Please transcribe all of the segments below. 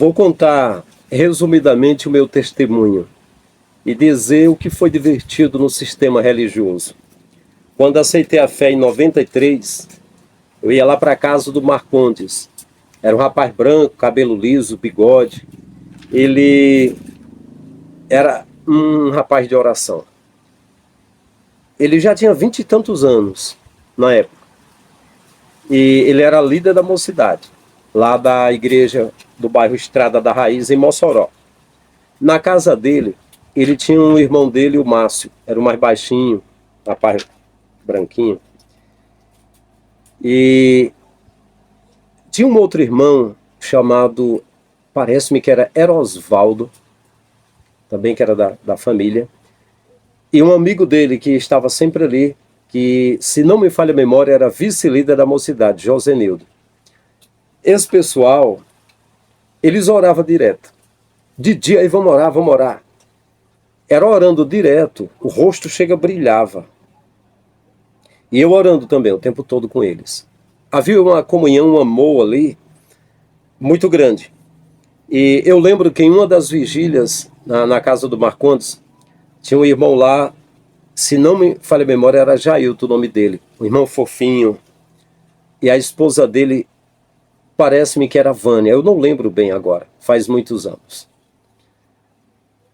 Vou contar resumidamente o meu testemunho e dizer o que foi divertido no sistema religioso. Quando aceitei a fé em 93, eu ia lá para a casa do Marcondes. Era um rapaz branco, cabelo liso, bigode. Ele era um rapaz de oração. Ele já tinha 20 e tantos anos na época. E ele era líder da mocidade, lá da igreja do bairro Estrada da Raiz, em Mossoró. Na casa dele, ele tinha um irmão dele, o Márcio, era o mais baixinho, rapaz branquinho. E tinha um outro irmão chamado, parece-me que era Erosvaldo, também que era da família. E um amigo dele que estava sempre ali, que, se não me falha a memória, era vice-líder da mocidade, Josenildo. Esse pessoal, eles oravam direto. De dia, aí vamos orar, vamos orar. Era orando direto, o rosto brilhava. E eu orando também, o tempo todo com eles. Havia uma comunhão, um amor ali, muito grande. E eu lembro que em uma das vigílias, na casa do Marcondes, tinha um irmão lá, se não me falha a memória, era Jailton o nome dele. Um irmão fofinho. E a esposa dele, parece-me que era Vânia. Eu não lembro bem agora, faz muitos anos.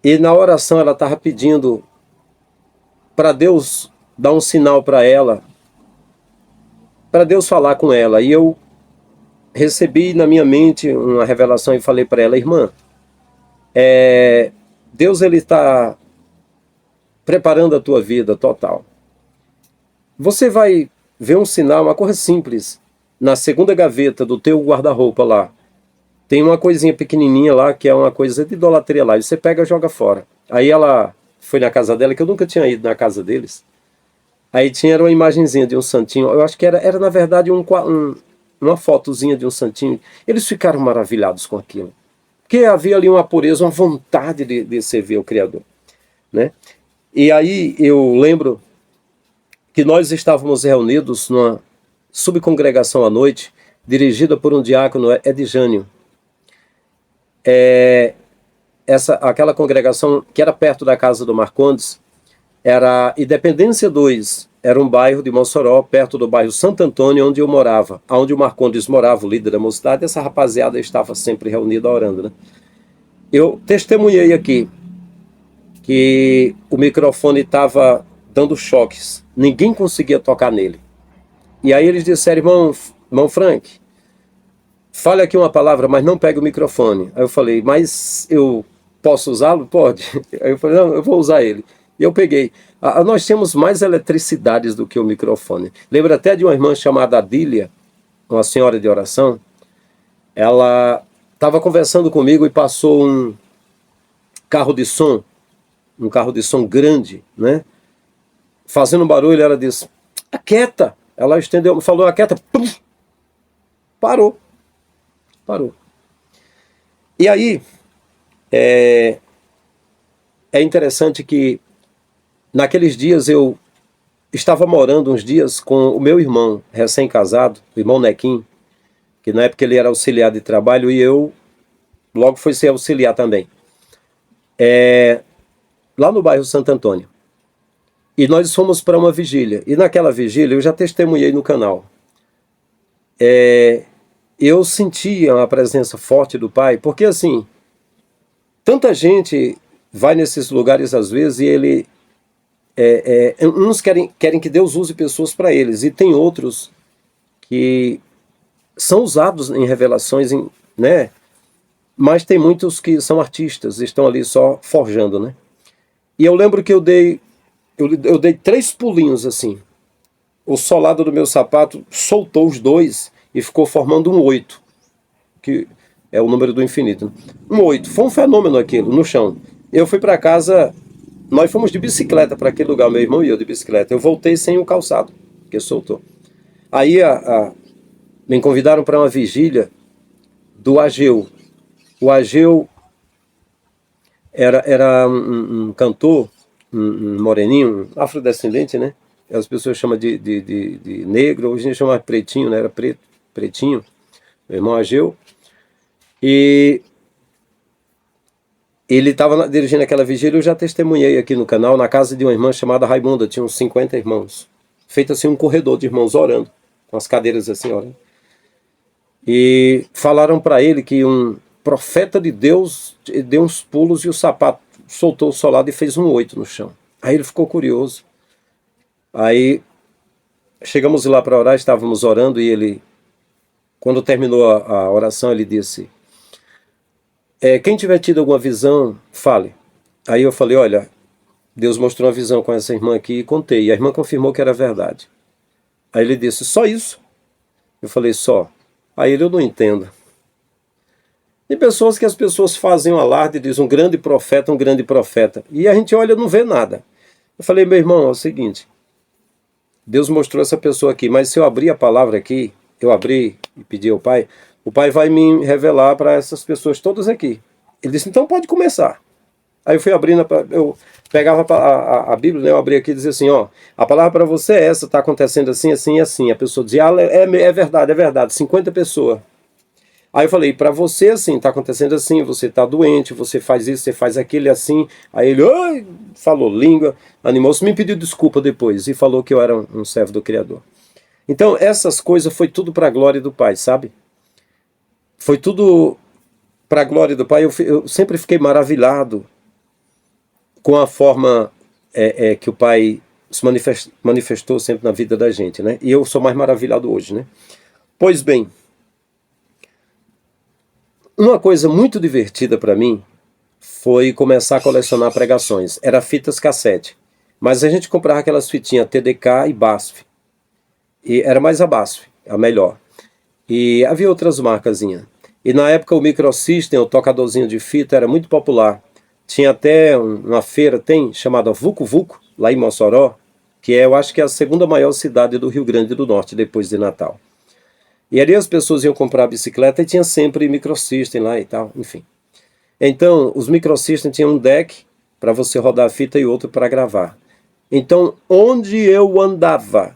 E na oração ela estava pedindo para Deus dar um sinal para ela, para Deus falar com ela. E eu recebi na minha mente uma revelação e falei para ela: irmã, Deus ele está preparando a tua vida total. Você vai ver um sinal, uma coisa simples, na segunda gaveta do teu guarda-roupa lá. Tem uma coisinha pequenininha lá, que é uma coisa de idolatria lá, e você pega e joga fora. Aí ela foi na casa dela, que eu nunca tinha ido na casa deles. Aí tinha uma imagenzinha de um santinho, eu acho que era na verdade uma fotozinha de um santinho. Eles ficaram maravilhados com aquilo, porque havia ali uma pureza, uma vontade de servir ao Criador, né? E aí eu lembro que nós estávamos reunidos numa subcongregação à noite, dirigida por um diácono, Edjânio. Aquela congregação que era perto da casa do Marcondes, era Independência 2, era um bairro de Mossoró, perto do bairro Santo Antônio, onde eu morava, onde o Marcondes morava, o líder da mocidade. Essa rapaziada estava sempre reunida orando, né? Eu testemunhei aqui que o microfone estava dando choques, ninguém conseguia tocar nele. E aí eles disseram: irmão Frank, fale aqui uma palavra, mas não pegue o microfone. Aí eu falei: mas eu posso usá-lo? Pode. Aí eu falei: não, eu vou usar ele. E eu peguei. Nós temos mais eletricidades do que o microfone. Lembro até de uma irmã chamada Adília, uma senhora de oração. Ela estava conversando comigo e passou um carro de som grande, né? Fazendo um barulho. Ela disse: aquieta. Ela estendeu, falou aquieta, pum, parou. E aí, é interessante que naqueles dias eu estava morando uns dias com o meu irmão, recém-casado, o irmão Nequim, que na época ele era auxiliar de trabalho e eu logo fui ser auxiliar também. Lá no bairro Santo Antônio. E nós fomos para uma vigília. E naquela vigília, eu já testemunhei no canal, eu sentia uma presença forte do Pai, porque assim, tanta gente vai nesses lugares às vezes e ele... uns querem que Deus use pessoas para eles, e tem outros que são usados em revelações, né? Mas tem muitos que são artistas, estão ali só forjando, né? E eu lembro que eu dei 3 pulinhos assim. O solado do meu sapato soltou os 2 e ficou formando um 8, que é o número do infinito. Um 8. Foi um fenômeno aquilo, no chão. Eu fui para casa, nós fomos de bicicleta para aquele lugar, meu irmão e eu de bicicleta. Eu voltei sem o calçado, porque soltou. Aí me convidaram para uma vigília do Ageu. O Ageu era um cantor, um moreninho, um afrodescendente, né? As pessoas chamam de negro, hoje a gente chama de pretinho, né? Era pretinho, meu irmão Ageu. E Ele estava dirigindo aquela vigília, eu já testemunhei aqui no canal, na casa de uma irmã chamada Raimunda, tinha uns 50 irmãos. Feito assim um corredor de irmãos orando, com as cadeiras assim orando. E falaram para ele que um profeta de Deus deu uns pulos e o sapato soltou o solado e fez um 8 no chão. Aí ele ficou curioso. Aí chegamos lá para orar, estávamos orando e ele, quando terminou a oração, ele disse: quem tiver tido alguma visão, fale. Aí eu falei: olha, Deus mostrou uma visão com essa irmã aqui e contei. E a irmã confirmou que era verdade. Aí ele disse: só isso? Eu falei: só. Aí ele: eu não entendo. Tem pessoas que as pessoas fazem um alarde e dizem um grande profeta, um grande profeta. E a gente olha e não vê nada. Eu falei: meu irmão, é o seguinte, Deus mostrou essa pessoa aqui, mas se eu abrir a palavra aqui, eu abri e pedi ao Pai, o Pai vai me revelar para essas pessoas todas aqui. Ele disse: então pode começar. Aí eu fui abrindo, eu pegava a Bíblia, né, eu abri aqui e dizia assim: ó, a palavra para você é essa, está acontecendo assim, assim e assim. A pessoa dizia: é verdade, 50 pessoas. Aí eu falei: para você assim, está acontecendo assim, você está doente, você faz isso, você faz aquilo assim. Aí ele falou língua, animou-se, me pediu desculpa depois e falou que eu era um servo do Criador. Então essas coisas foi tudo para a glória do Pai, sabe? Foi tudo para a glória do Pai. Eu sempre fiquei maravilhado com a forma que o Pai se manifestou sempre na vida da gente, né? E eu sou mais maravilhado hoje, né? Pois bem, uma coisa muito divertida para mim foi começar a colecionar pregações. Era fitas cassete, mas a gente comprava aquelas fitinhas TDK e BASF. E era mais a BASF, a melhor. E havia outras marcazinhas. E na época o Microsystem, o tocadorzinho de fita, era muito popular. Tinha até uma feira, chamada Vucu Vucu, lá em Mossoró, que eu acho que é a segunda maior cidade do Rio Grande do Norte, depois de Natal. E ali as pessoas iam comprar bicicleta e tinha sempre Microsystem lá e tal, enfim. Então, os Microsystem tinham um deck para você rodar a fita e outro para gravar. Então, onde eu andava,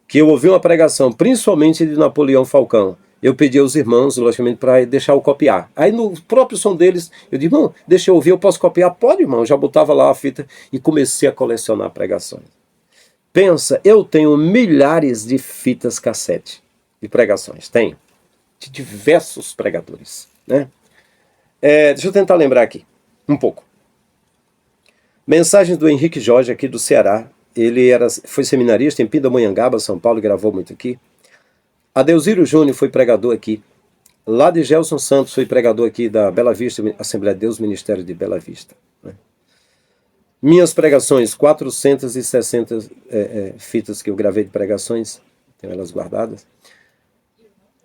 que eu ouvi uma pregação, principalmente de Napoleão Falcão, eu pedi aos irmãos, logicamente, para deixar eu copiar. Aí no próprio som deles, eu disse: irmão, deixa eu ouvir, eu posso copiar? Pode, irmão. Eu já botava lá a fita e comecei a colecionar pregações. Pensa, eu tenho milhares de fitas cassete de pregações. Tenho. De diversos pregadores, né? Deixa eu tentar lembrar aqui, um pouco. Mensagens do Henrique Jorge, aqui do Ceará. Ele foi seminarista em Pindamonhangaba, São Paulo, gravou muito aqui. Adeusírio Júnior foi pregador aqui. Lá de Gelson Santos foi pregador aqui da Bela Vista, Assembleia de Deus, Ministério de Bela Vista. Né? Minhas pregações, 460 fitas que eu gravei de pregações, tenho elas guardadas.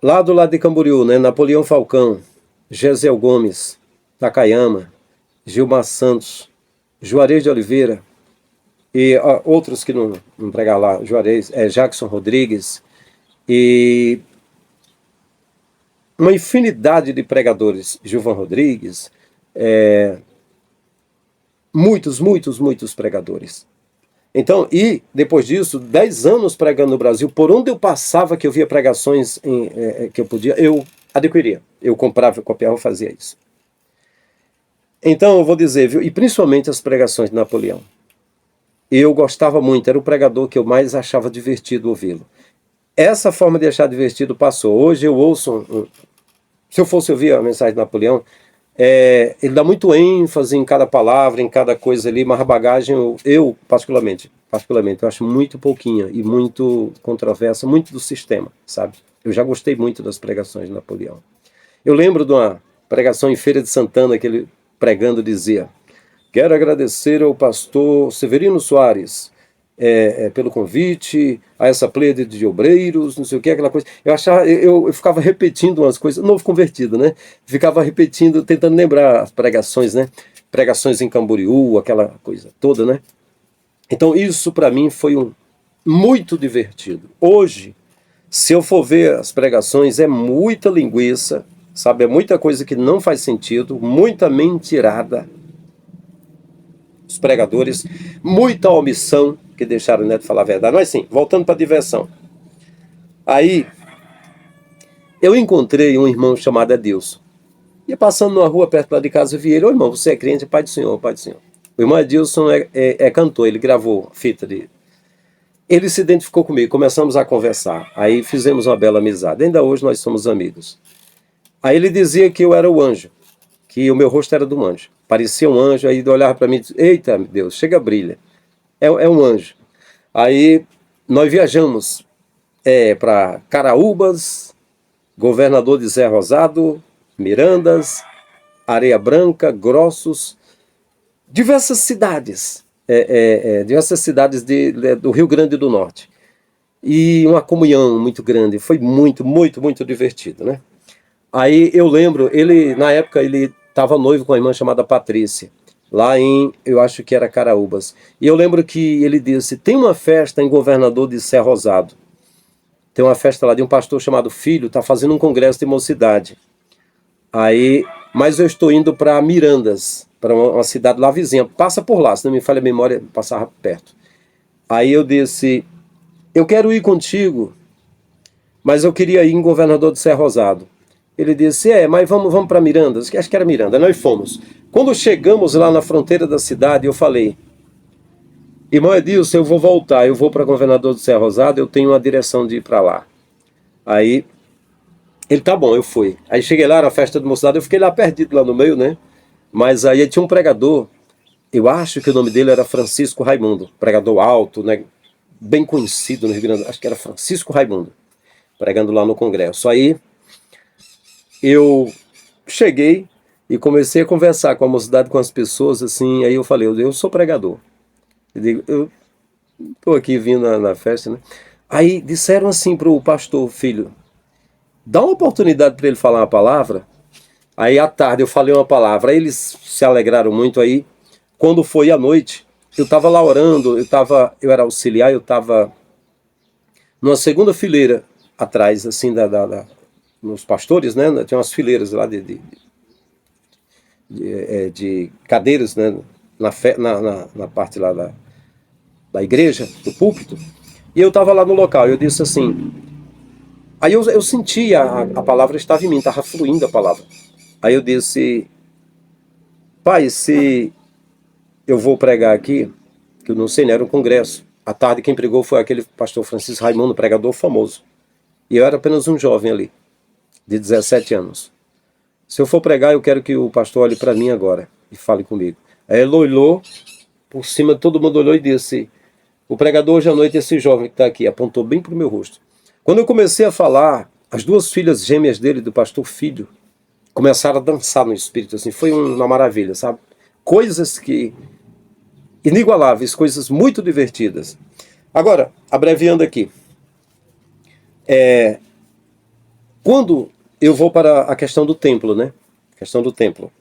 Lá do lado de Camboriú, né? Napoleão Falcão, Gesiel Gomes, Takayama, Gilmar Santos, Juarez de Oliveira, e outros que não pregaram lá, Juarez, Jackson Rodrigues, e uma infinidade de pregadores, Gilvan Rodrigues, muitos pregadores. Então, e depois disso, 10 anos pregando no Brasil, por onde eu passava que eu via pregações que eu podia, eu adquiria. Eu comprava, eu copiava, eu fazia isso. Então, eu vou dizer, viu, e principalmente as pregações de Napoleão. Eu gostava muito, era o pregador que eu mais achava divertido ouvi-lo. Essa forma de achar divertido passou. Hoje eu ouço, se eu fosse ouvir a mensagem de Napoleão, ele dá muito ênfase em cada palavra, em cada coisa ali, mas a bagagem, eu particularmente, eu acho muito pouquinha e muito controversa, muito do sistema, sabe? Eu já gostei muito das pregações de Napoleão. Eu lembro de uma pregação em Feira de Santana, que ele pregando dizia: quero agradecer ao pastor Severino Soares pelo convite, a essa pleiade de obreiros, não sei o que, aquela coisa. Eu ficava repetindo umas coisas, novo convertido, né? Ficava repetindo, tentando lembrar as pregações, né? Pregações em Camboriú, aquela coisa toda, né? Então isso para mim foi muito divertido. Hoje, se eu for ver as pregações, é muita linguiça, sabe? É muita coisa que não faz sentido, muita mentirada. Os pregadores, muita omissão, que deixaram, né, de falar a verdade. Mas sim, voltando para a diversão. Aí, eu encontrei um irmão chamado Adilson. E passando numa rua perto lá de casa, eu vi ele: ô irmão, você é crente? Pai do Senhor, Pai do Senhor. O irmão Edilson é cantor, ele gravou fita de. Ele se identificou comigo, começamos a conversar. Aí fizemos uma bela amizade. Ainda hoje nós somos amigos. Aí ele dizia que eu era o anjo, que o meu rosto era do anjo. Parecia um anjo, aí ele olhava para mim e dizia: eita, Deus, chega, brilha. É um anjo. Aí nós viajamos para Caraúbas, Governador de Zé Rosado, Mirandas, Areia Branca, Grossos, diversas cidades. Diversas cidades do Rio Grande do Norte. E uma comunhão muito grande. Foi muito, muito, muito divertido, né? Aí eu lembro, na época, ele estava noivo com uma irmã chamada Patrícia, lá eu acho que era Caraúbas. E eu lembro que ele disse: tem uma festa em Governador de Zé Rosado. Tem uma festa lá de um pastor chamado Filho, está fazendo um congresso de mocidade. Mas eu estou indo para Mirandas, para uma cidade lá vizinha. Passa por lá, se não me falha a memória, passava perto. Aí eu disse: eu quero ir contigo, mas eu queria ir em Governador de Zé Rosado. Ele disse: mas vamos para Mirandas. Acho que era Miranda. Nós fomos. Quando chegamos lá na fronteira da cidade, eu falei: irmão Edilson, eu vou voltar, eu vou para Governador de Zé Rosado, eu tenho uma direção de ir para lá. Aí ele: tá bom, eu fui. Aí cheguei lá na festa de mocidade, eu fiquei lá perdido, lá no meio, né? Mas aí tinha um pregador, eu acho que o nome dele era Francisco Raimundo, pregador alto, né? Bem conhecido no Rio Grande do Norte, acho que era Francisco Raimundo, pregando lá no congresso. Aí eu cheguei e comecei a conversar com a mocidade, com as pessoas, assim. Aí eu falei: eu sou pregador. Eu digo: eu estou aqui vindo na festa, né? Aí disseram assim para o pastor Filho: dá uma oportunidade para ele falar uma palavra. Aí à tarde eu falei uma palavra, aí eles se alegraram muito. Aí quando foi à noite, eu estava lá orando, eu era auxiliar, eu estava numa segunda fileira atrás, assim, nos pastores, né? Tinha umas fileiras lá de cadeiras, né? Na parte lá da igreja, do púlpito. E eu estava lá no local, eu disse assim. Aí eu senti a palavra estava em mim, estava fluindo a palavra. Aí eu disse: pai, se eu vou pregar aqui, que eu não sei, não era um congresso. À tarde quem pregou foi aquele pastor Francisco Raimundo, pregador famoso. E eu era apenas um jovem ali, de 17 anos. Se eu for pregar, eu quero que o pastor olhe para mim agora e fale comigo. Aí ele olhou, por cima todo mundo olhou e disse: o pregador hoje à noite é esse jovem que está aqui. Apontou bem para o meu rosto. Quando eu comecei a falar, as duas filhas gêmeas dele, do pastor Filho, começaram a dançar no espírito, assim. Foi uma maravilha, sabe? Coisas inigualáveis, coisas muito divertidas. Agora, abreviando aqui, quando eu vou para a questão do templo, né? A questão do templo.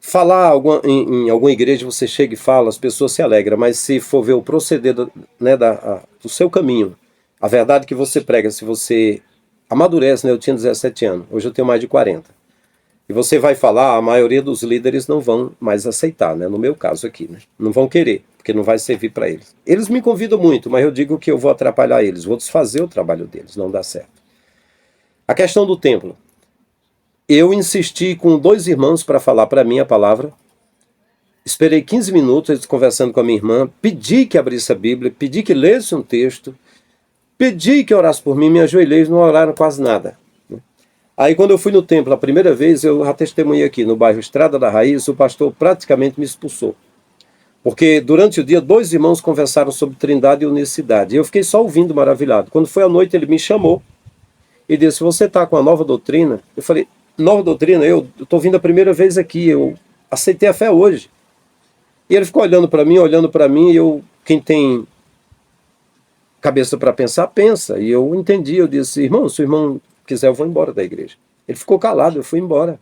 Falar em alguma igreja, você chega e fala, as pessoas se alegram, mas se for ver o proceder do seu caminho, a verdade que você prega, se você amadurece, né? Eu tinha 17 anos, hoje eu tenho mais de 40. E você vai falar, a maioria dos líderes não vão mais aceitar, né? No meu caso aqui, né? Não vão querer, porque não vai servir para eles. Eles me convidam muito, mas eu digo que eu vou atrapalhar eles, vou desfazer o trabalho deles, não dá certo. A questão do templo. Eu insisti com 2 irmãos para falar para mim a palavra. Esperei 15 minutos, eles conversando com a minha irmã, pedi que abrisse a Bíblia, pedi que lesse um texto, pedi que orasse por mim, me ajoelhei, eles não oraram quase nada. Aí quando eu fui no templo a primeira vez, eu já testemunhei aqui, no bairro Estrada da Raiz, o pastor praticamente me expulsou. Porque durante o dia, 2 irmãos conversaram sobre Trindade e Unicidade. E eu fiquei só ouvindo, maravilhado. Quando foi à noite, ele me chamou e disse: você está com a nova doutrina? Eu falei: nova doutrina? Eu estou vindo a primeira vez aqui, eu aceitei a fé hoje. E ele ficou olhando para mim, e quem tem cabeça para pensar, pensa. E eu entendi, eu disse: irmão, se o irmão quiser, eu vou embora da igreja. Ele ficou calado, eu fui embora.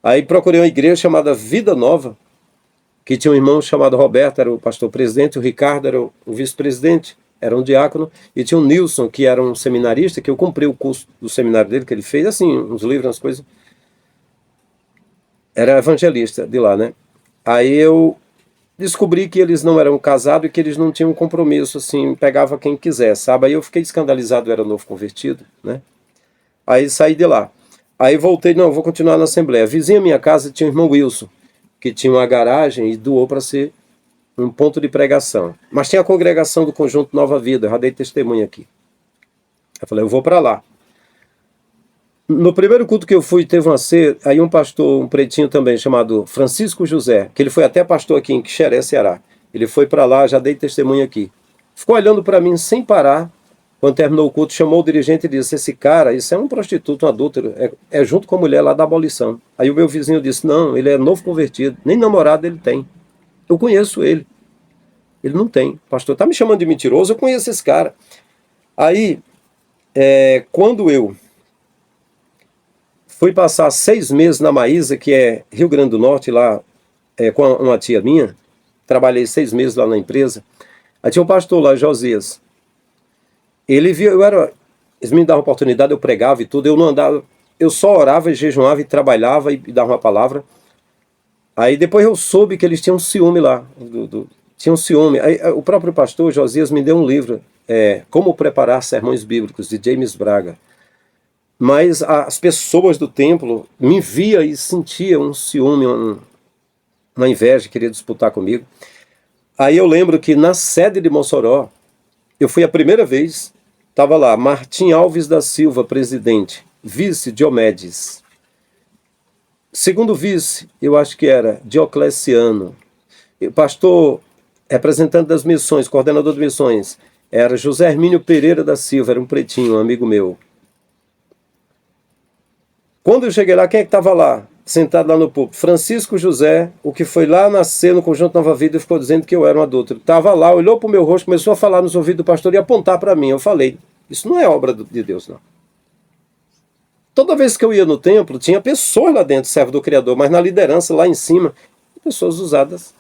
Aí procurei uma igreja chamada Vida Nova, que tinha um irmão chamado Roberto, era o pastor presidente, o Ricardo era o vice-presidente, era um diácono, e tinha o Nilson, que era um seminarista, que eu comprei o curso do seminário dele, que ele fez, assim, uns livros, umas coisas. Era evangelista de lá, né? Aí eu descobri que eles não eram casados e que eles não tinham compromisso, assim, pegava quem quiser, sabe? Aí eu fiquei escandalizado, eu era novo convertido, né? Aí saí de lá. Aí voltei, não, vou continuar na Assembleia. Vizinha minha casa tinha o irmão Wilson, que tinha uma garagem e doou para ser um ponto de pregação. Mas tinha a congregação do Conjunto Nova Vida, eu já dei testemunho aqui. Eu falei, eu vou para lá. No primeiro culto que eu fui, teve uma ceia, aí um pastor, um pretinho também, chamado Francisco José, que ele foi até pastor aqui em Quixeré, Ceará. Ele foi para lá, já dei testemunho aqui. Ficou olhando para mim sem parar. Quando terminou o culto, chamou o dirigente e disse, esse cara, isso é um prostituto, um adúltero, é junto com a mulher lá da abolição. Aí o meu vizinho disse, não, ele é novo convertido, nem namorado ele tem. Eu conheço ele. Ele não tem. Pastor, tá me chamando de mentiroso? Eu conheço esse cara. Aí, quando eu fui passar 6 meses na Maísa, que é Rio Grande do Norte, lá com uma tia minha, trabalhei 6 meses lá na empresa, aí tinha um pastor lá, Josias. Ele viu, eles me davam oportunidade, eu pregava e tudo, eu não andava, eu só orava e jejuava e trabalhava e dava uma palavra. Aí depois eu soube que eles tinham um ciúme lá, tinham um ciúme. Aí o próprio pastor Josias me deu um livro, Como Preparar Sermões Bíblicos, de James Braga. Mas as pessoas do templo me via e sentia um ciúme, uma inveja, queria disputar comigo. Aí eu lembro que na sede de Mossoró, eu fui a primeira vez, estava lá, Martim Alves da Silva, presidente, vice Diomedes. Segundo vice, eu acho que era Diocleciano. O pastor, representante das missões, coordenador de missões, era José Hermínio Pereira da Silva, era um pretinho, um amigo meu. Quando eu cheguei lá, quem é que estava lá? Sentado lá no púlpito? Francisco José, o que foi lá nascer no Conjunto Nova Vida e ficou dizendo que eu era um adúltero. Estava lá, olhou para o meu rosto, começou a falar nos ouvidos do pastor e apontar para mim. Eu falei, isso não é obra de Deus, não. Toda vez que eu ia no templo, tinha pessoas lá dentro, servo do Criador, mas na liderança, lá em cima, pessoas usadas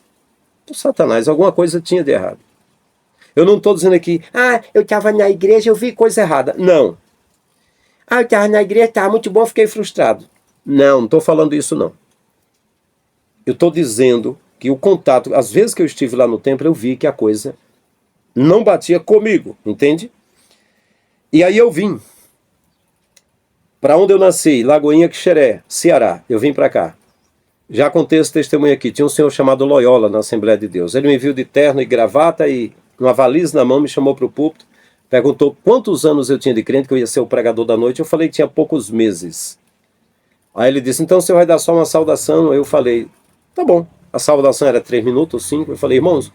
por Satanás. Alguma coisa tinha de errado. Eu não estou dizendo aqui, eu estava na igreja, eu vi coisa errada. Não. Eu estava na igreja, estava muito bom, fiquei frustrado. Não estou falando isso, não. Eu estou dizendo que o contato, às vezes que eu estive lá no templo, eu vi que a coisa não batia comigo, entende? E aí eu vim. Para onde eu nasci, Lagoinha, Quixeré, Ceará. Eu vim para cá. Já contei esse testemunho aqui. Tinha um senhor chamado Loyola na Assembleia de Deus. Ele me viu de terno e gravata e uma valise na mão, me chamou para o púlpito, perguntou quantos anos eu tinha de crente, que eu ia ser o pregador da noite. Eu falei que tinha poucos meses. Aí ele disse, então você vai dar só uma saudação. Eu falei, tá bom. A saudação era 3 minutos ou 5. Eu falei, irmãos,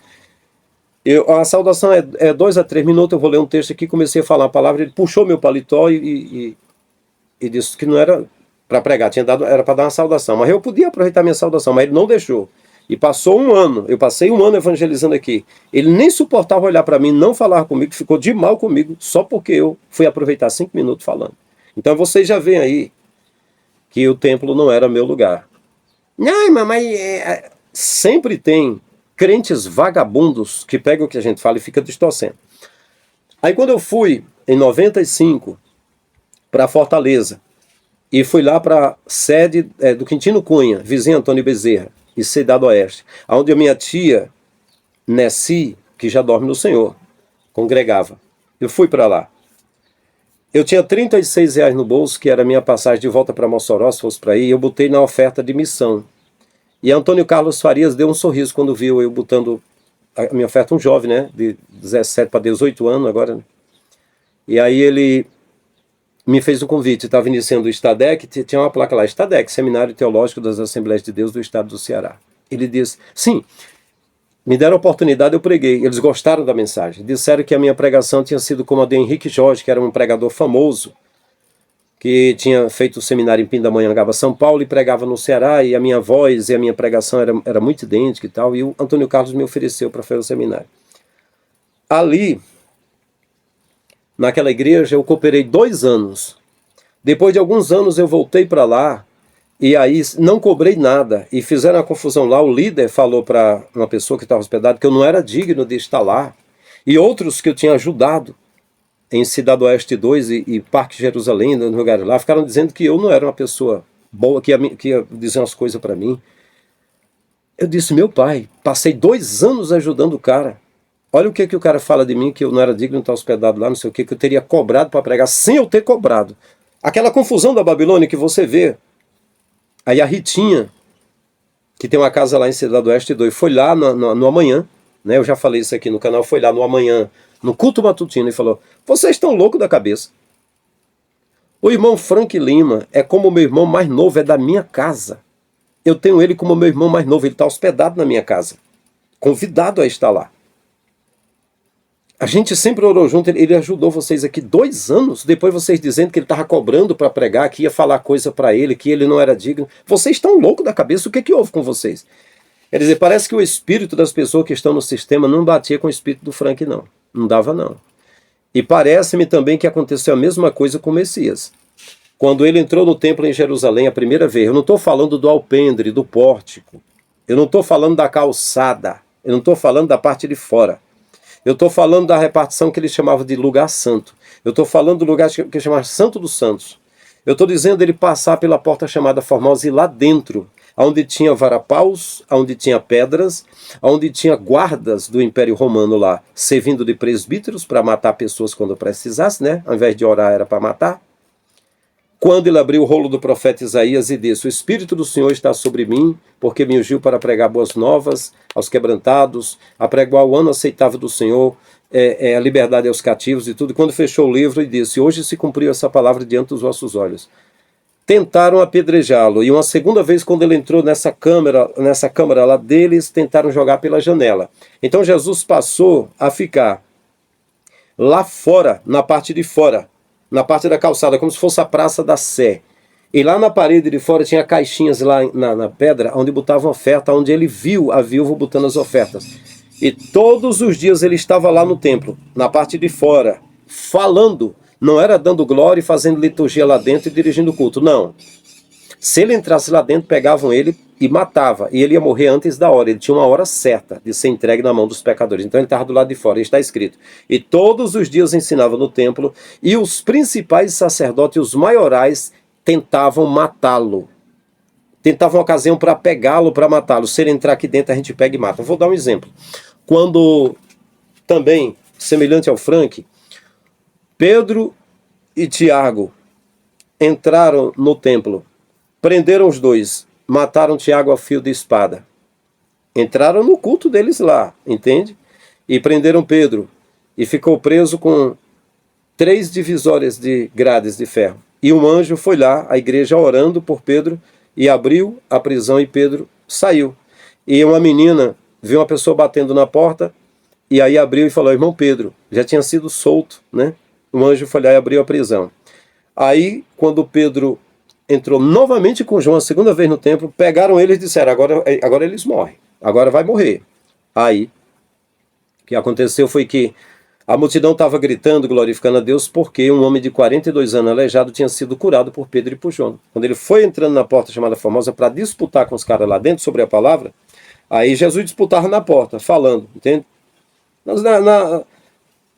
a saudação é 2 a 3 minutos, eu vou ler um texto aqui, comecei a falar a palavra, ele puxou meu paletó e disse que não era para pregar, era para dar uma saudação. Mas eu podia aproveitar minha saudação, mas ele não deixou. E passou um ano, eu passei um ano evangelizando aqui. Ele nem suportava olhar para mim, não falar comigo, ficou de mal comigo, só porque eu fui aproveitar 5 minutos falando. Então vocês já veem aí que o templo não era meu lugar. Não, mas sempre tem crentes vagabundos que pegam o que a gente fala e fica distorcendo. Aí quando eu fui, em 95, para Fortaleza, e fui lá para a sede do Quintino Cunha, vizinho Antônio Bezerra, e Cidade Oeste, onde a minha tia, Nessi, que já dorme no Senhor, congregava. Eu fui para lá. Eu tinha R$36 no bolso, que era a minha passagem de volta para Mossoró, se fosse para ir, e eu botei na oferta de missão. E Antônio Carlos Farias deu um sorriso quando viu eu botando a minha oferta, um jovem, né, de 17 para 18 anos agora, né? E aí ele me fez um convite, estava iniciando o Estadec, tinha uma placa lá, Estadec, Seminário Teológico das Assembleias de Deus do Estado do Ceará. Ele disse, sim, me deram a oportunidade, eu preguei, eles gostaram da mensagem, disseram que a minha pregação tinha sido como a de Henrique Jorge, que era um pregador famoso, que tinha feito o seminário em Pindamonhangaba, São Paulo, e pregava no Ceará, e a minha voz e a minha pregação era muito idêntica e tal, e o Antônio Carlos me ofereceu para fazer o seminário. Ali, naquela igreja, eu cooperei 2 anos. Depois de alguns anos eu voltei para lá, e aí não cobrei nada, e fizeram a confusão lá. O líder falou para uma pessoa que estava hospedada que eu não era digno de estar lá, e outros que eu tinha ajudado em Cidade Oeste 2 e Parque Jerusalém, no lugar lá, ficaram dizendo que eu não era uma pessoa boa, que ia dizer umas coisas para mim. Eu disse, meu pai, passei 2 anos ajudando o cara. Olha o que o cara fala de mim, que eu não era digno de estar hospedado lá, não sei o que eu teria cobrado para pregar, sem eu ter cobrado. Aquela confusão da Babilônia que você vê. Aí a Ritinha, que tem uma casa lá em Cidade do Oeste 2, foi lá no amanhã, né? Eu já falei isso aqui no canal, foi lá no amanhã, no culto matutino, e falou: vocês estão loucos da cabeça. O irmão Frank Lima é como o meu irmão mais novo, é da minha casa. Eu tenho ele como meu irmão mais novo, ele está hospedado na minha casa, convidado a estar lá. A gente sempre orou junto, ele ajudou vocês aqui 2 anos, depois vocês dizendo que ele estava cobrando para pregar, que ia falar coisa para ele, que ele não era digno. Vocês estão loucos da cabeça, o que houve com vocês? Quer dizer, parece que o espírito das pessoas que estão no sistema não batia com o espírito do Frank, não. Não dava, não. E parece-me também que aconteceu a mesma coisa com o Messias. Quando ele entrou no templo em Jerusalém a primeira vez, eu não estou falando do alpendre, do pórtico, eu não estou falando da calçada, eu não estou falando da parte de fora. Eu estou falando da repartição que ele chamava de lugar santo. Eu estou falando do lugar que ele chamava Santo dos Santos. Eu estou dizendo ele passar pela porta chamada Formosa e lá dentro, onde tinha varapaus, onde tinha pedras, onde tinha guardas do Império Romano lá, servindo de presbíteros para matar pessoas quando precisasse, né? Ao invés de orar era para matar. Quando ele abriu o rolo do profeta Isaías e disse: o Espírito do Senhor está sobre mim, porque me ungiu para pregar boas novas aos quebrantados, a pregar o ano aceitável do Senhor, a liberdade aos cativos e tudo. E quando fechou o livro, ele disse: hoje se cumpriu essa palavra diante dos vossos olhos. Tentaram apedrejá-lo, e uma segunda vez, quando ele entrou nessa câmara lá deles, tentaram jogar pela janela. Então Jesus passou a ficar lá fora, na parte de fora, na parte da calçada, como se fosse a Praça da Sé. E lá na parede de fora tinha caixinhas lá na pedra, onde botavam oferta, onde ele viu a viúva botando as ofertas. E todos os dias ele estava lá no templo, na parte de fora, falando. Não era dando glória e fazendo liturgia lá dentro e dirigindo o culto, não. Se ele entrasse lá dentro, pegavam ele e matava. E ele ia morrer antes da hora. Ele tinha uma hora certa de ser entregue na mão dos pecadores. Então ele estava do lado de fora. E está escrito: e todos os dias ensinava no templo, e os principais sacerdotes e os maiorais tentavam matá-lo. Tentavam ocasião para pegá-lo, para matá-lo. Se ele entrar aqui dentro, a gente pega e mata. Vou dar um exemplo. Quando, também, semelhante ao Frank, Pedro e Tiago entraram no templo, prenderam os dois, mataram Tiago a fio de espada. Entraram no culto deles lá, entende? E prenderam Pedro, e ficou preso com 3 divisórias de grades de ferro. E um anjo foi lá, a igreja orando por Pedro, e abriu a prisão e Pedro saiu. E uma menina viu uma pessoa batendo na porta, e aí abriu e falou: irmão Pedro, já tinha sido solto, né? O anjo foi lá e abriu a prisão. Aí, quando Pedro entrou novamente com João a segunda vez no templo, pegaram ele e disseram: agora eles morrem, agora vai morrer. Aí, o que aconteceu foi que a multidão estava gritando, glorificando a Deus, porque um homem de 42 anos aleijado tinha sido curado por Pedro e por João. Quando ele foi entrando na porta chamada Formosa para disputar com os caras lá dentro sobre a palavra, aí Jesus disputava na porta, falando, entende?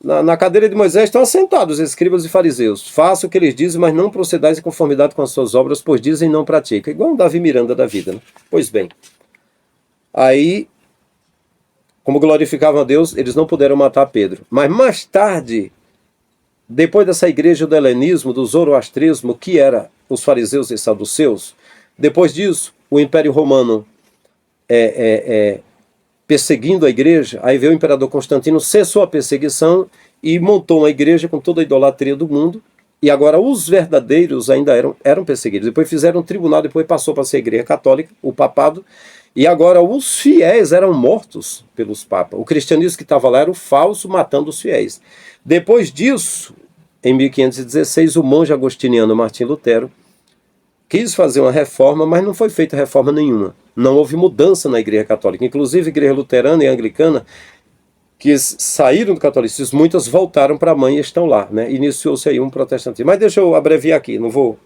Na cadeira de Moisés estão assentados os escribas e fariseus. Faça o que eles dizem, mas não procedais em conformidade com as suas obras, pois dizem e não praticam. Igual um Davi Miranda da vida, né? Pois bem, aí, como glorificavam a Deus, eles não puderam matar Pedro. Mas mais tarde, depois dessa igreja do helenismo, do zoroastrismo, que era os fariseus e saduceus, depois disso, o Império Romano perseguindo a igreja, aí veio o imperador Constantino, cessou a perseguição e montou uma igreja com toda a idolatria do mundo, e agora os verdadeiros ainda eram perseguidos. Depois fizeram um tribunal, depois passou para ser a igreja católica, o papado, e agora os fiéis eram mortos pelos papas. O cristianismo que estava lá era o falso, matando os fiéis. Depois disso, em 1516, o monge agostiniano Martim Lutero quis fazer uma reforma, mas não foi feita reforma nenhuma. Não houve mudança na igreja católica. Inclusive, a igreja luterana e anglicana, que saíram do catolicismo, muitas voltaram para a mãe e estão lá, né? Iniciou-se aí um protestantismo. Mas deixa eu abreviar aqui, não vou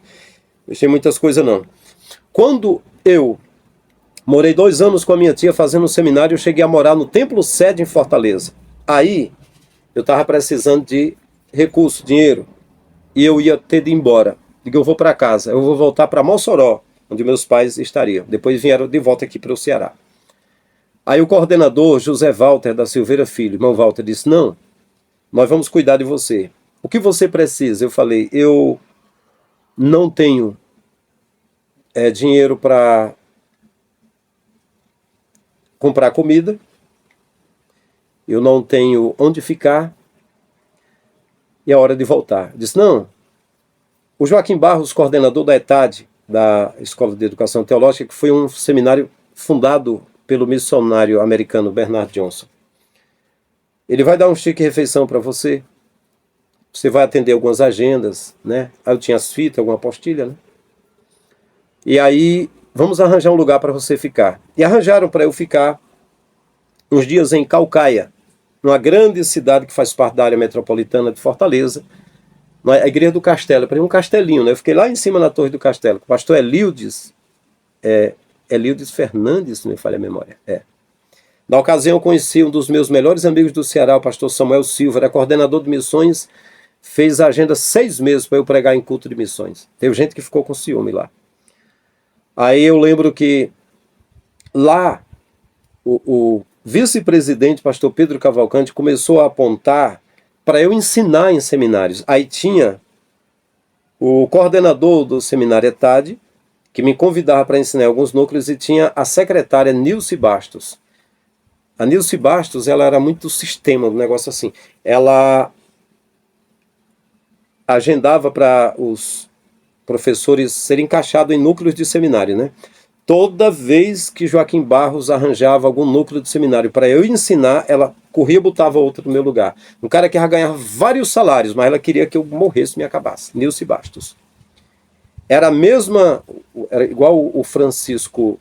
mexer muitas coisas não. Quando eu morei 2 anos com a minha tia fazendo um seminário, eu cheguei a morar no Templo Sede em Fortaleza. Aí, eu estava precisando de recurso, dinheiro, e eu ia ter de ir embora. Digo, eu vou para casa, eu vou voltar para Mossoró, onde meus pais estariam. Depois vieram de volta aqui para o Ceará. Aí o coordenador, José Walter da Silveira Filho, irmão Walter, disse: não, nós vamos cuidar de você. O que você precisa? Eu falei, eu não tenho dinheiro para comprar comida, eu não tenho onde ficar, e é hora de voltar. Eu disse, não, o Joaquim Barros, coordenador da ETAD, da Escola de Educação Teológica, que foi um seminário fundado pelo missionário americano Bernard Johnson, ele vai dar um chique refeição para você, você vai atender algumas agendas, né? Aí eu tinha as fitas, alguma apostilha, né? E aí, vamos arranjar um lugar para você ficar. E arranjaram para eu ficar uns dias em Caucaia, numa grande cidade que faz parte da área metropolitana de Fortaleza, a Igreja do Castelo, para um castelinho, né? Eu fiquei lá em cima na Torre do Castelo, com o pastor Elildes Fernandes, se me falha a memória. Na ocasião, eu conheci um dos meus melhores amigos do Ceará, o pastor Samuel Silva, era coordenador de missões, fez a agenda 6 meses para eu pregar em culto de missões. Teve gente que ficou com ciúme lá. Aí eu lembro que lá o vice-presidente, pastor Pedro Cavalcante, começou a apontar para eu ensinar em seminários. Aí tinha o coordenador do seminário ETAD, que me convidava para ensinar alguns núcleos, e tinha a secretária Nilce Bastos. A Nilce Bastos, ela era muito do sistema, do negócio assim. Ela agendava para os professores serem encaixados em núcleos de seminário, né? Toda vez que Joaquim Barros arranjava algum núcleo de seminário para eu ensinar, ela corria e botava outro no meu lugar. Um cara que já ganhava vários salários, mas ela queria que eu morresse e me acabasse. Nilce Bastos. Era a mesma, era igual o Francisco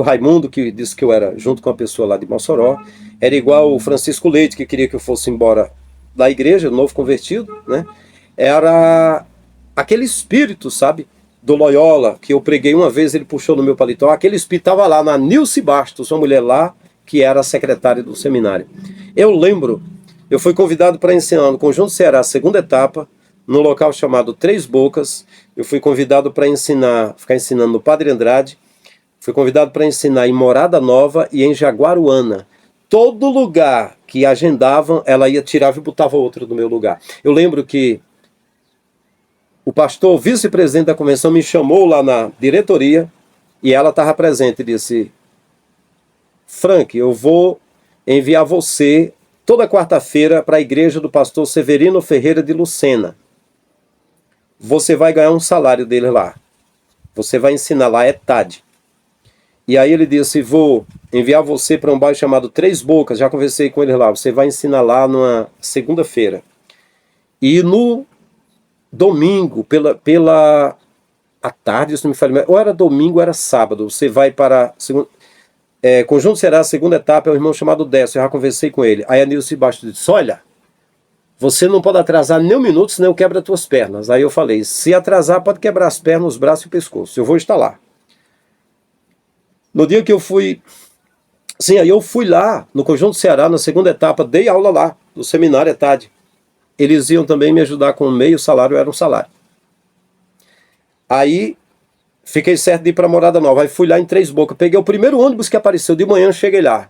Raimundo, que disse que eu era junto com uma pessoa lá de Mossoró. Era igual o Francisco Leite, que queria que eu fosse embora da igreja, novo convertido, né? Era aquele espírito, sabe, do Loyola, que eu preguei uma vez, ele puxou no meu paletó, aquele espírito estava lá na Nilce Bastos, uma mulher lá, que era a secretária do seminário. Eu lembro, eu fui convidado para ensinar no Conjunto Ceará, a segunda etapa, num local chamado Três Bocas. Eu fui convidado para ficar ensinando no Padre Andrade, fui convidado para ensinar em Morada Nova e em Jaguaruana. Todo lugar que agendavam, ela ia, tirava e botava outro no meu lugar. Eu lembro que o pastor, vice-presidente da convenção, me chamou lá na diretoria e ela estava presente e disse, Frank, eu vou enviar você toda quarta-feira para a igreja do pastor Severino Ferreira de Lucena. Você vai ganhar um salário dele lá. Você vai ensinar lá, ETAD. E aí ele disse, vou enviar você para um bairro chamado Três Bocas, já conversei com ele lá, você vai ensinar lá numa segunda-feira. E no domingo, pela à tarde, se não me falha, ou era domingo ou era sábado, você vai para Conjunto Ceará, a segunda etapa, é um irmão chamado Décio, eu já conversei com ele. Aí a Nilce Bastos disse, olha, você não pode atrasar nem um minuto, senão eu quebro as tuas pernas. Aí eu falei, se atrasar, pode quebrar as pernas, os braços e o pescoço, eu vou estar lá. No dia que eu fui, aí eu fui lá, no Conjunto Ceará, na segunda etapa, dei aula lá, no seminário ETAD. Eles iam também me ajudar com meio salário, era um salário. Aí, fiquei certo de ir para Morada Nova. Aí fui lá em Três Bocas, peguei o primeiro ônibus que apareceu, de manhã cheguei lá.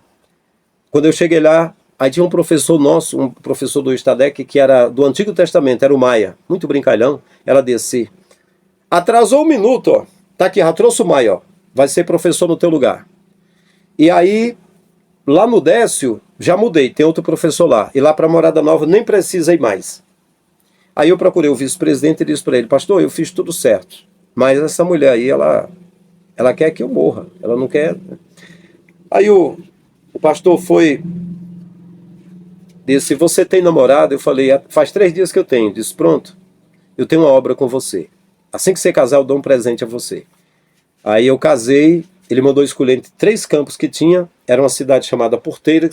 Quando eu cheguei lá, aí tinha um professor nosso, um professor do Estadec, que era do Antigo Testamento, era o Maia, muito brincalhão. Ela disse, atrasou um minuto, ó, tá aqui, já trouxe o Maia, ó, vai ser professor no teu lugar. E aí, lá no Décio, já mudei, tem outro professor lá. E lá para Morada Nova nem precisa ir mais. Aí eu procurei o vice-presidente e disse para ele, pastor, eu fiz tudo certo. Mas essa mulher aí, ela quer que eu morra. Ela não quer. Aí o pastor disse, você tem namorado? Eu falei, faz 3 dias que eu tenho. Disse, pronto, eu tenho uma obra com você. Assim que você casar, eu dou um presente a você. Aí eu casei, ele mandou escolher entre 3 campos que tinha. Era uma cidade chamada Porteira,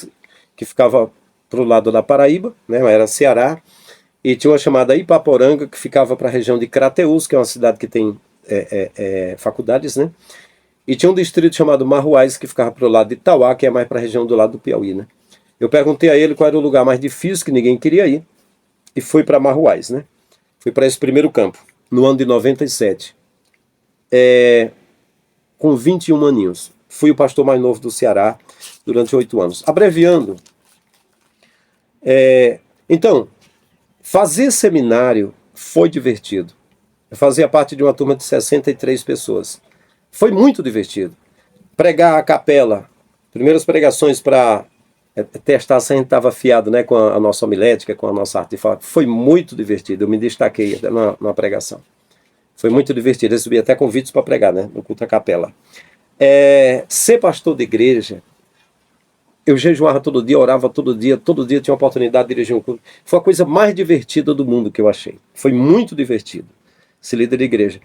que ficava pro lado da Paraíba, né? Era Ceará. E tinha uma chamada Ipaporanga, que ficava para a região de Crateús, que é uma cidade que tem faculdades, né? E tinha um distrito chamado Marruais, que ficava para o lado de Itauá, que é mais para a região do lado do Piauí, né? Eu perguntei a ele qual era o lugar mais difícil, que ninguém queria ir, e fui para Marruais, né? Fui para esse primeiro campo, no ano de 97. Com 21 aninhos. Fui o pastor mais novo do Ceará durante 8 anos. Abreviando, então, fazer seminário foi divertido. Eu fazia parte de uma turma de 63 pessoas. Foi muito divertido. Pregar a capela, primeiras pregações para testar se a gente estava afiado, né, com a nossa homilética, com a nossa arte de falar. Foi muito divertido, eu me destaquei na pregação. Foi muito divertido, eu recebi até convites para pregar, né, no culto à capela. Ser pastor de igreja, eu jejuava todo dia, orava todo dia tinha a oportunidade de dirigir um culto. Foi a coisa mais divertida do mundo que eu achei. Foi muito divertido ser líder de igreja.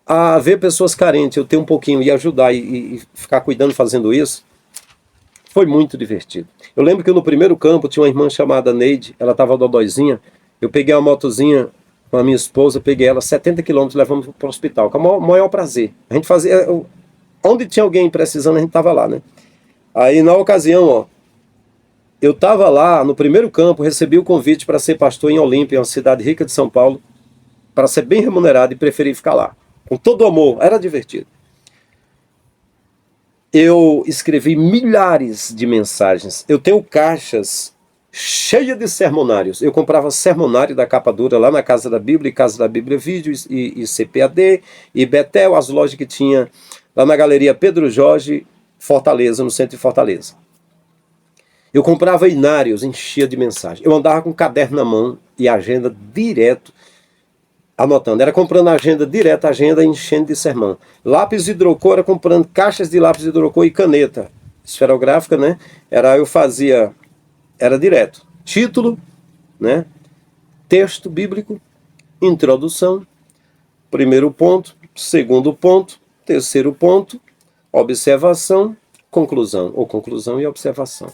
A ver pessoas carentes, eu ter um pouquinho e ajudar e ficar cuidando, fazendo isso, foi muito divertido. Eu lembro que no primeiro campo tinha uma irmã chamada Neide, ela estava dodóizinha, eu peguei uma motozinha com a minha esposa, peguei ela 70 quilômetros, levamos para o hospital, com o maior prazer. A gente fazia, onde tinha alguém precisando, a gente estava lá, né? Aí na ocasião, ó, eu estava lá no primeiro campo, recebi o convite para ser pastor em Olímpia, uma cidade rica de São Paulo, para ser bem remunerado e preferi ficar lá. Com todo o amor, era divertido. Eu escrevi milhares de mensagens. Eu tenho caixas cheias de sermonários. Eu comprava sermonário da capa dura lá na Casa da Bíblia, e Casa da Bíblia Vídeos, e CPAD, e Betel, as lojas que tinha lá na Galeria Pedro Jorge, Fortaleza, no centro de Fortaleza. Eu comprava inários, enchia de mensagem. Eu andava com um caderno na mão e agenda direto, anotando. Era comprando agenda direto, agenda enchendo de sermão. Lápis hidrocor, era comprando caixas de lápis hidrocor e caneta esferográfica, né? Eu fazia, era direto. Título, né? Texto bíblico, introdução, primeiro ponto, segundo ponto, terceiro ponto, observação, conclusão, ou conclusão e observação.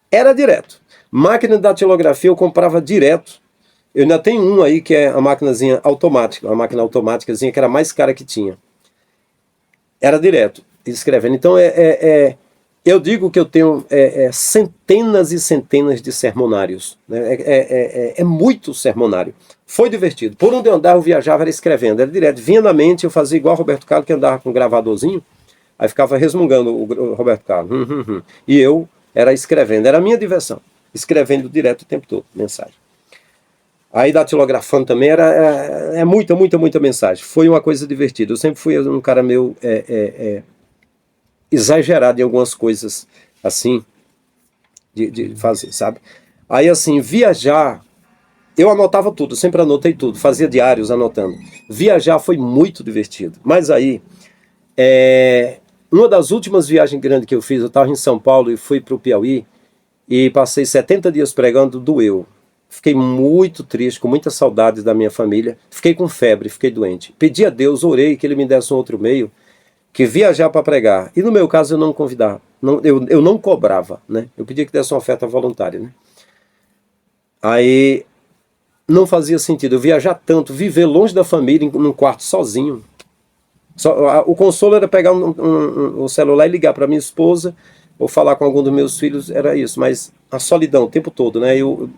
Era direto. Máquina de datilografia eu comprava direto. Eu ainda tenho um aí que é a maquinazinha automática, uma máquina automáticazinha que era a mais cara que tinha. Era direto, escrevendo. Então eu digo que eu tenho centenas e centenas de sermonários. Né? É muito sermonário. Foi divertido. Por onde eu andava, eu viajava, era escrevendo. Era direto. Vinha na mente, eu fazia igual o Roberto Carlos, que andava com um gravadorzinho, aí ficava resmungando o Roberto Carlos. E eu era escrevendo. Era a minha diversão. Escrevendo direto o tempo todo, mensagem. Aí datilografando também era muita mensagem. Foi uma coisa divertida. Eu sempre fui um cara meio exagerado em algumas coisas assim, de fazer, sabe? Aí assim, viajar, eu anotava tudo, sempre anotei tudo, fazia diários anotando. Viajar foi muito divertido. Mas aí, uma das últimas viagens grandes que eu fiz, eu estava em São Paulo e fui para o Piauí e passei 70 dias pregando, doeu. Fiquei muito triste, com muita saudade da minha família. Fiquei com febre, fiquei doente. Pedi a Deus, orei que Ele me desse um outro meio, que viajar para pregar. E no meu caso eu não convidava, eu não cobrava, né? Eu pedia que desse uma oferta voluntária, né? Aí não fazia sentido eu viajar tanto, viver longe da família, num quarto sozinho. O consolo era pegar um celular e ligar para minha esposa, ou falar com algum dos meus filhos, era isso, mas a solidão o tempo todo, né?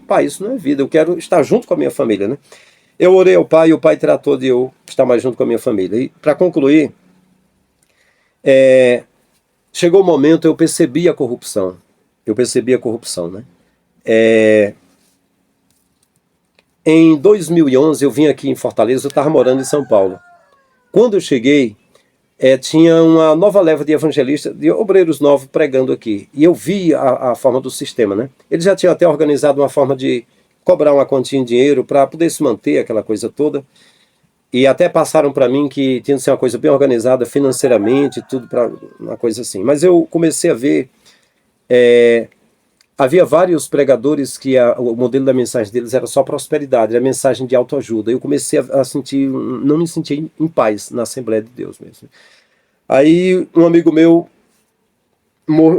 Pai, isso não é vida, eu quero estar junto com a minha família, né? Eu orei ao Pai e o Pai tratou de eu estar mais junto com a minha família. E para concluir, chegou o momento, eu percebi a corrupção, né? Em 2011 eu vim aqui em Fortaleza, eu estava morando em São Paulo. Quando eu cheguei, tinha uma nova leva de evangelistas, de obreiros novos pregando aqui. E eu vi a forma do sistema, né? Eles já tinham até organizado uma forma de cobrar uma quantia em dinheiro para poder se manter, aquela coisa toda. E até passaram para mim que tinha que ser uma coisa bem organizada financeiramente, tudo para uma coisa assim. Mas eu comecei a ver, havia vários pregadores que o modelo da mensagem deles era só prosperidade, era mensagem de autoajuda. Eu comecei a sentir, não me sentir em paz na Assembleia de Deus mesmo. Aí um amigo meu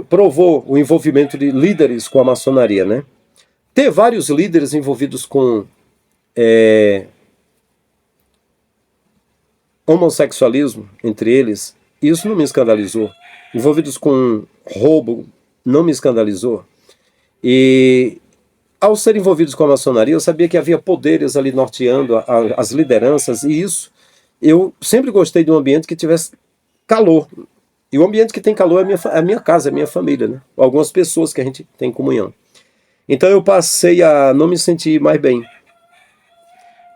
provou o envolvimento de líderes com a maçonaria, né? Ter vários líderes envolvidos com homossexualismo, entre eles, isso não me escandalizou. Envolvidos com roubo, não me escandalizou. E ao ser envolvidos com a maçonaria, eu sabia que havia poderes ali norteando as lideranças, e isso, eu sempre gostei de um ambiente que tivesse calor. E o ambiente que tem calor é a minha casa, é a minha família, né? Algumas pessoas que a gente tem em comunhão. Então eu passei a não me sentir mais bem.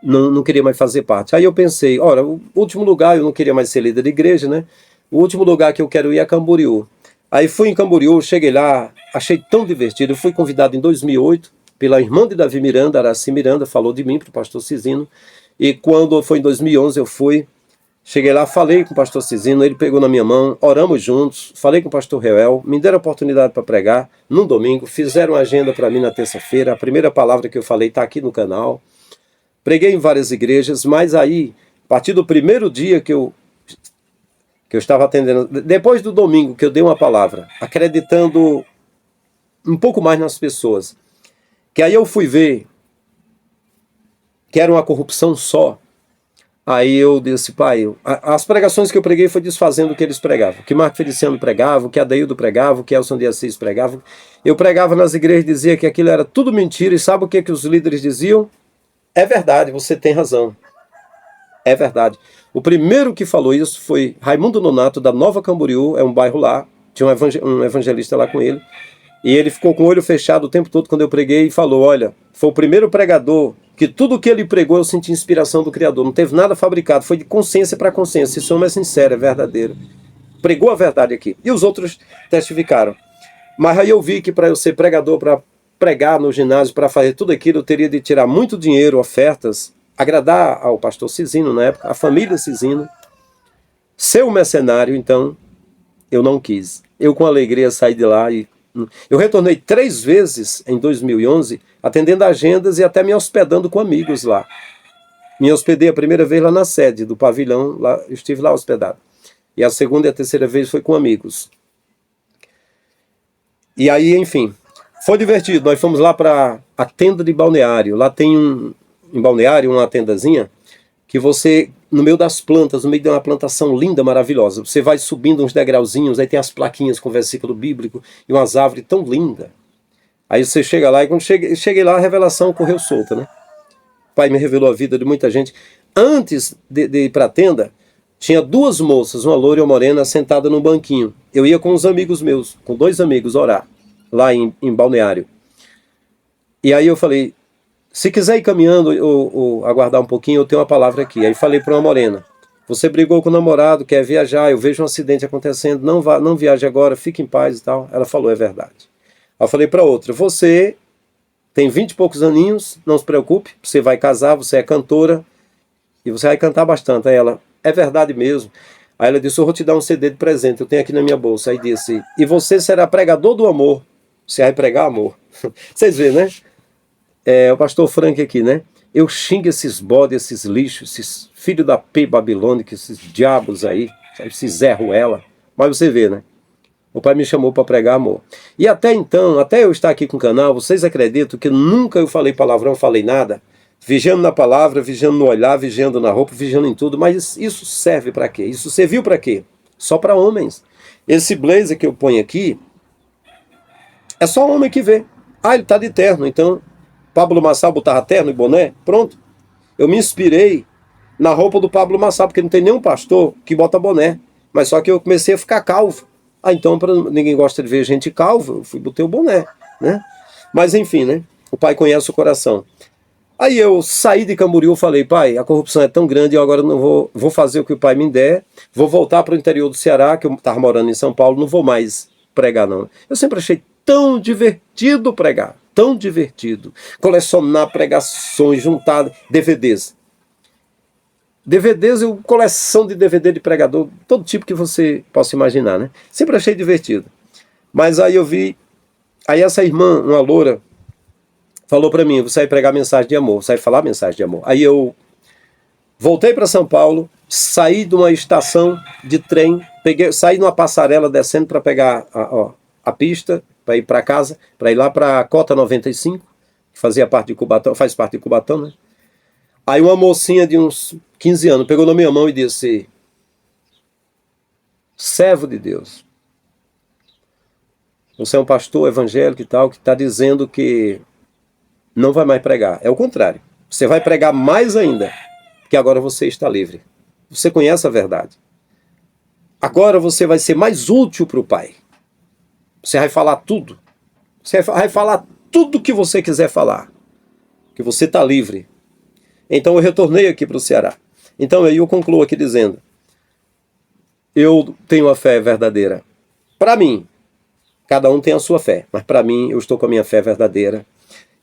não queria mais fazer parte. Aí eu pensei, ora, o último lugar, eu não queria mais ser líder de igreja, né? O último lugar que eu quero ir é Camboriú. Aí fui em Camboriú, cheguei lá, achei tão divertido. Eu fui convidado em 2008 pela irmã de Davi Miranda, Araci Miranda, falou de mim para o pastor Cisino. E quando foi em 2011 eu fui, cheguei lá, falei com o pastor Cisino, ele pegou na minha mão, oramos juntos, falei com o pastor Reuel, me deram a oportunidade para pregar num domingo, fizeram uma agenda para mim na terça-feira, a primeira palavra que eu falei está aqui no canal. Preguei em várias igrejas, mas aí, a partir do primeiro dia que eu estava atendendo, depois do domingo que eu dei uma palavra, acreditando um pouco mais nas pessoas, que aí eu fui ver que era uma corrupção só, aí eu disse, pai, as pregações que eu preguei foi desfazendo o que eles pregavam, o que Marco Feliciano pregava, o que Adeildo pregava, o que Elson de Assis pregava. Eu pregava nas igrejas e dizia que aquilo era tudo mentira, e sabe o que os líderes diziam? É verdade, você tem razão. É verdade. O primeiro que falou isso foi Raimundo Nonato, da Nova Camboriú, é um bairro lá, tinha um evangelista lá com ele, e ele ficou com o olho fechado o tempo todo quando eu preguei e falou, olha, foi o primeiro pregador que tudo que ele pregou eu senti inspiração do Criador, não teve nada fabricado, foi de consciência para consciência, esse homem é sincero, é verdadeiro. Pregou a verdade aqui. E os outros testificaram. Mas aí eu vi que para eu ser pregador, para pregar no ginásio, para fazer tudo aquilo, eu teria de tirar muito dinheiro, ofertas, agradar ao pastor Cisino na época, a família Cisino, ser um mercenário, então eu não quis. Eu com alegria saí de lá e eu retornei 3 vezes em 2011, atendendo agendas e até me hospedando com amigos lá. Me hospedei a primeira vez lá na sede do pavilhão, lá, eu estive lá hospedado. E a segunda e a terceira vez foi com amigos. E aí, enfim, foi divertido. Nós fomos lá para a tenda de balneário. Lá tem em balneário uma tendazinha que você, no meio das plantas, no meio de uma plantação linda, maravilhosa, você vai subindo uns degrauzinhos, aí tem as plaquinhas com versículo bíblico e umas árvores tão lindas. Aí você chega lá e quando cheguei lá, a revelação correu solta, né? O pai me revelou a vida de muita gente. Antes de ir para a tenda, tinha 2 moças, uma loira e uma morena, sentada num banquinho. Eu ia com uns amigos meus, com 2 amigos, orar, lá em balneário. E aí eu falei, se quiser ir caminhando ou aguardar um pouquinho, eu tenho uma palavra aqui. Aí falei para uma morena, você brigou com o namorado, quer viajar, eu vejo um acidente acontecendo, não viaje agora, fique em paz e tal. Ela falou, é verdade. Aí eu falei para outra, você tem 20 e poucos aninhos, não se preocupe, você vai casar, você é cantora e você vai cantar bastante. Aí ela, é verdade mesmo. Aí ela disse, eu vou te dar um CD de presente, eu tenho aqui na minha bolsa. Aí disse, e você será pregador do amor, você vai pregar amor. Vocês veem, né? O pastor Frank aqui, né? Eu xingo esses bodes, esses lixos, esses filhos da P babilônica, esses diabos aí, esses Zé Ruela. Mas você vê, né? O pai me chamou para pregar amor. E até então, até eu estar aqui com o canal, vocês acreditam que nunca eu falei palavrão, falei nada? Vigiando na palavra, vigiando no olhar, vigiando na roupa, vigiando em tudo. Mas isso serve para quê? Isso serviu para quê? Só para homens. Esse blazer que eu ponho aqui, é só homem que vê. Ah, ele está de terno, então Pablo Marçal botava terno e boné, pronto. Eu me inspirei na roupa do Pablo Marçal, porque não tem nenhum pastor que bota boné. Mas só que eu comecei a ficar calvo. Ah, então ninguém gosta de ver gente calva, eu botei o boné, né? Mas enfim, né? O pai conhece o coração. Aí eu saí de Camboriú e falei, pai, a corrupção é tão grande, eu agora não vou fazer o que o pai me der, vou voltar para o interior do Ceará, que eu estava morando em São Paulo, não vou mais pregar não. Eu sempre achei tão divertido pregar, tão divertido. Colecionar pregações, juntar DVDs. DVDs, coleção de DVD de pregador, todo tipo que você possa imaginar, né? Sempre achei divertido. Mas aí eu vi, aí essa irmã, uma loura, falou para mim, você vai pregar mensagem de amor, você vai falar mensagem de amor. Aí eu voltei para São Paulo, saí de uma estação de trem, saí numa passarela descendo para pegar a pista, para ir para casa, para ir lá para a Cota 95, que fazia parte de Cubatão, faz parte de Cubatão, né? Aí uma mocinha de uns 15 anos pegou na minha mão e disse, servo de Deus, você é um pastor evangélico e tal, que está dizendo que não vai mais pregar. É o contrário. Você vai pregar mais ainda, porque agora você está livre. Você conhece a verdade. Agora você vai ser mais útil para o Pai. Você vai falar tudo. Você vai falar tudo que você quiser falar. Que você está livre. Então eu retornei aqui para o Ceará. Então aí eu concluo aqui dizendo, eu tenho a fé verdadeira. Para mim, cada um tem a sua fé, mas para mim eu estou com a minha fé verdadeira.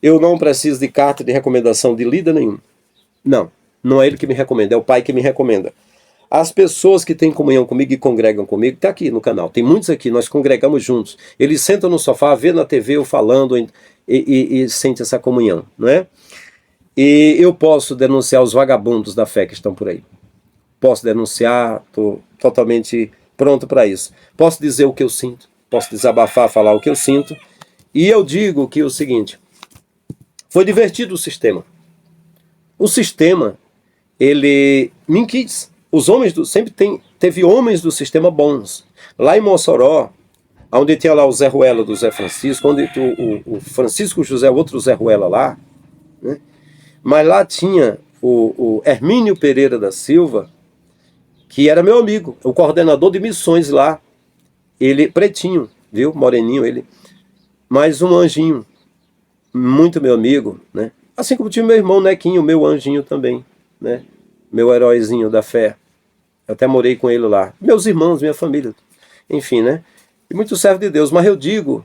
Eu não preciso de carta de recomendação de líder nenhum. Não, não é ele que me recomenda, é o Pai que me recomenda. As pessoas que têm comunhão comigo e congregam comigo, está aqui no canal, tem muitos aqui, nós congregamos juntos. Eles sentam no sofá, vê na TV eu falando e sente essa comunhão, não é? E eu posso denunciar os vagabundos da fé que estão por aí. Posso denunciar, estou totalmente pronto para isso. Posso dizer o que eu sinto, posso desabafar, falar o que eu sinto. E eu digo que o seguinte, foi divertido o sistema. O sistema, ele me quis. Os homens sempre teve homens do sistema bons. Lá em Mossoró, onde tinha lá o Zé Ruela do Zé Francisco, onde o Francisco José, outro Zé Ruela lá, né? Mas lá tinha o Hermínio Pereira da Silva, que era meu amigo, o coordenador de missões lá. Ele, pretinho, viu? Moreninho, ele. Mas um anjinho, muito meu amigo, né? Assim como tinha meu irmão Nequinho, meu anjinho também, né? Meu heróizinho da fé. Eu até morei com ele lá. Meus irmãos, minha família. Enfim, né? E muito servo de Deus. Mas eu digo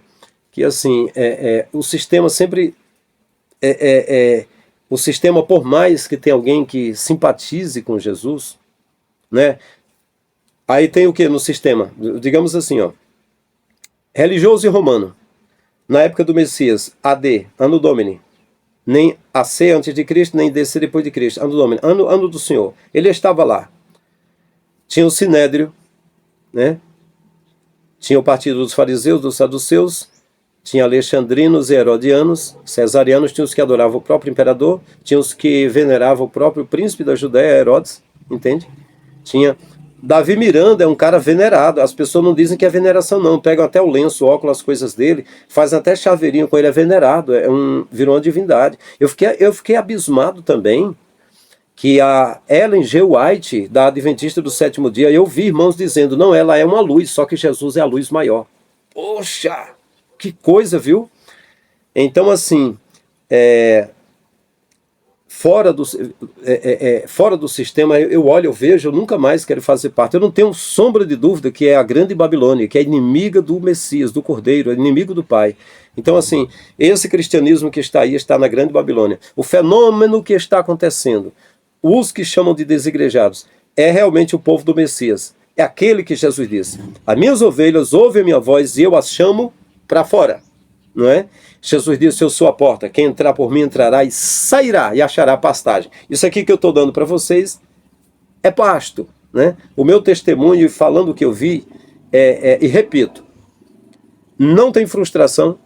que, assim, o sistema sempre... o sistema, por mais que tenha alguém que simpatize com Jesus, né? Aí tem o que no sistema? Digamos assim, ó. Religioso e romano. Na época do Messias, AD, Anno Domini. Nem AC antes de Cristo, nem DC depois de Cristo. Anno Domini, ano do Senhor. Ele estava lá. Tinha o Sinédrio, né? Tinha o partido dos fariseus, dos saduceus, tinha alexandrinos e herodianos, cesarianos, tinha os que adoravam o próprio imperador, tinha os que veneravam o próprio príncipe da Judéia, Herodes, entende? Tinha Davi Miranda, é um cara venerado, as pessoas não dizem que é veneração não, pegam até o lenço, o óculos, as coisas dele, fazem até chaveirinho com ele, é venerado, virou uma divindade. Eu fiquei abismado também, que a Ellen G. White, da Adventista do Sétimo Dia, eu vi irmãos dizendo, não, ela é uma luz, só que Jesus é a luz maior. Poxa, que coisa, viu? Então, assim, fora do sistema, eu olho, eu vejo, eu nunca mais quero fazer parte. Eu não tenho sombra de dúvida que é a grande Babilônia, que é inimiga do Messias, do Cordeiro, é inimigo do Pai. Então, assim, esse cristianismo que está aí está na grande Babilônia. O fenômeno que está acontecendo, os que chamam de desigrejados, é realmente o povo do Messias. É aquele que Jesus disse, as minhas ovelhas ouvem a minha voz e eu as chamo para fora. Não é? Jesus disse, eu sou a porta, quem entrar por mim entrará e sairá e achará pastagem. Isso aqui que eu estou dando para vocês é pasto. Né? O meu testemunho, falando o que eu vi, e repito, não tem frustração.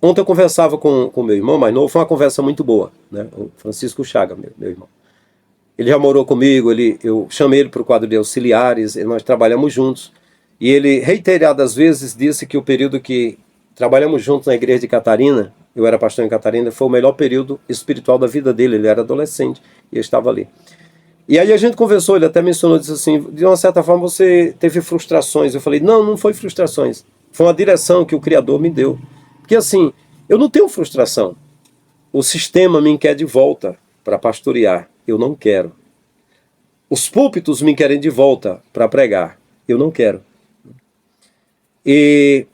Ontem eu conversava com o meu irmão mais novo, foi uma conversa muito boa, né? O Francisco Chaga, meu irmão. Ele já morou comigo, eu chamei ele para o quadro de auxiliares, e nós trabalhamos juntos. E ele, reiteradas vezes, disse que o período que trabalhamos juntos na igreja de Catarina, eu era pastor em Catarina, foi o melhor período espiritual da vida dele. Ele era adolescente e eu estava ali. E aí a gente conversou, ele até mencionou, disse assim, de uma certa forma você teve frustrações. Eu falei, não foi frustrações. Foi uma direção que o Criador me deu. Porque assim, eu não tenho frustração. O sistema me quer de volta para pastorear. Eu não quero. Os púlpitos me querem de volta para pregar. Eu não quero. E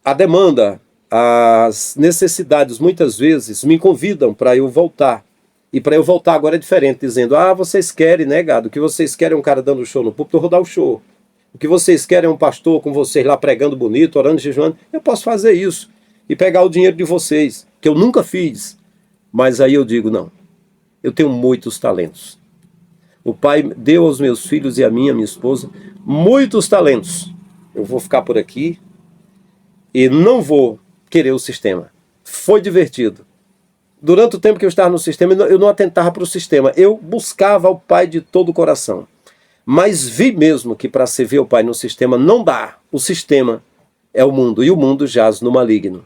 a demanda, as necessidades, muitas vezes, me convidam para eu voltar. E para eu voltar agora é diferente, dizendo, vocês querem, né, gado? O que vocês querem é um cara dando show no púlpito, eu vou dar o show. O que vocês querem é um pastor com vocês lá pregando bonito, orando, jejuando. Eu posso fazer isso e pegar o dinheiro de vocês, que eu nunca fiz. Mas aí eu digo, não, eu tenho muitos talentos. O Pai deu aos meus filhos e a minha esposa, muitos talentos. Eu vou ficar por aqui e não vou querer o sistema. Foi divertido. Durante o tempo que eu estava no sistema, eu não atentava para o sistema. Eu buscava o Pai de todo o coração. Mas vi mesmo que para servir o Pai no sistema não dá. O sistema é o mundo. E o mundo jaz no maligno.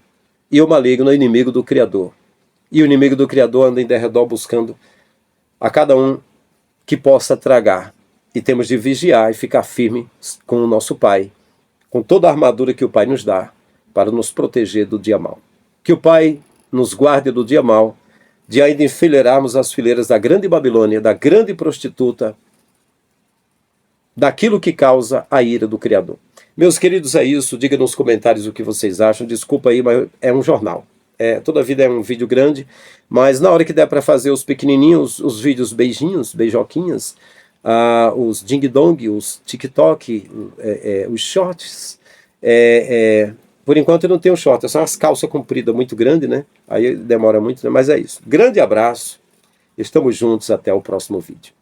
E o maligno é inimigo do Criador. E o inimigo do Criador anda em derredor buscando a cada um que possa tragar. E temos de vigiar e ficar firme com o nosso Pai. Com toda a armadura que o Pai nos dá para nos proteger do dia mau. Que o Pai nos guarde do dia mau, de ainda enfileirarmos as fileiras da grande Babilônia, da grande prostituta, daquilo que causa a ira do Criador. Meus queridos, é isso. Diga nos comentários o que vocês acham. Desculpa aí, mas é um jornal. Toda a vida é um vídeo grande, mas na hora que der para fazer os pequenininhos, os vídeos beijinhos, beijoquinhas, os ding-dong, os TikTok, os shorts, por enquanto eu não tenho short, é só umas calças compridas muito grandes, né? Aí demora muito, né? Mas é isso. Grande abraço, estamos juntos, até o próximo vídeo.